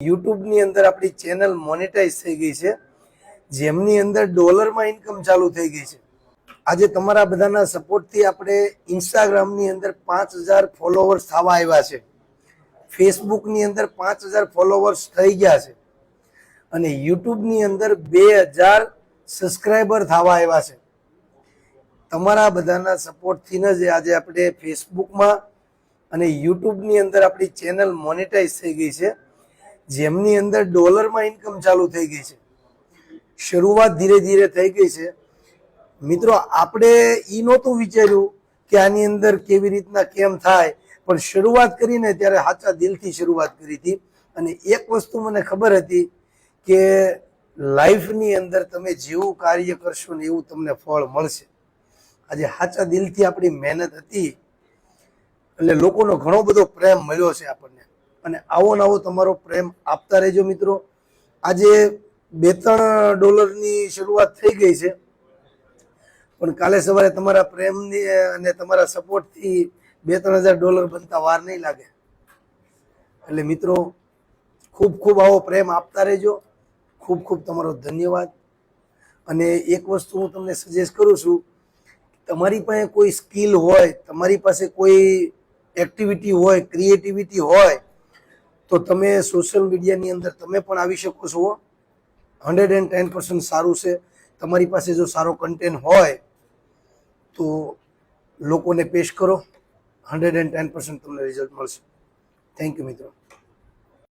YouTube ની અંદર આપણી ચેનલ મોનેટાઈઝ થઈ ગઈ છે, જેમની અંદર ડોલરમાં ઇન્કમ ચાલુ થઈ ગઈ છે। આજે તમારા બધાના સપોર્ટથી આપણે ઇન્સ્ટાગ્રામની અંદર 5000 ફોલોવર્સ થવા આવ્યા છે, ફેસબુકની અંદર 5000 ફોલોવર્સ થઈ ગયા છે અને યુટ્યુબની અંદર 2000 સબસ્ક્રાઈબર થવા આવ્યા છે। તમારા બધાના સપોર્ટથી જ આજે આપણે ફેસબુકમાં અને યુટ્યુબની અંદર આપણી ચેનલ મોનેટાઈઝ થઈ ગઈ છે, જેમની અંદર ડોલરમાં ઇન્કમ ચાલુ થઈ ગઈ છે। શરૂઆત ધીરે ધીરે થઈ ગઈ છે મિત્રો। આપણે એ નહોતું વિચાર્યું કે આની અંદર કેવી રીતના કેમ થાય, પણ શરૂઆત કરીને ત્યારે સાચા દિલથી શરૂઆત કરી હતી અને એક વસ્તુ મને ખબર હતી કે લાઈફની અંદર તમે જેવું કાર્ય કરશો ને એવું તમને ફળ મળશે। આજે સાચા દિલથી આપણી મહેનત હતી એટલે લોકોનો ઘણો બધો પ્રેમ મળ્યો છે આપણને, અને આવો ને આવો તમારો પ્રેમ આપતા રહેજો મિત્રો। આજે $2-3 શરૂઆત થઈ ગઈ છે, પણ કાલે સવારે તમારા પ્રેમની અને તમારા સપોર્ટથી $2-3 બનતા વાર નહીં લાગે। એટલે મિત્રો ખૂબ ખૂબ આવો પ્રેમ આપતા રહેજો। ખૂબ ખૂબ તમારો ધન્યવાદ। અને એક વસ્તુ હું તમને સજેસ્ટ કરું છું, તમારી પાસે કોઈ સ્કિલ હોય, તમારી પાસે કોઈ એક્ટિવિટી હોય, ક્રિએટિવિટી હોય, તો તમે સોશિયલ મીડિયાની અંદર તમે પણ આવી શકો છો। 110% સારું છે। તમારી પાસે જો સારો કન્ટેન્ટ હોય તો લોકોને પેશ કરો, 110% તમને રિઝલ્ટ મળશે। થેન્ક યુ મિત્રો।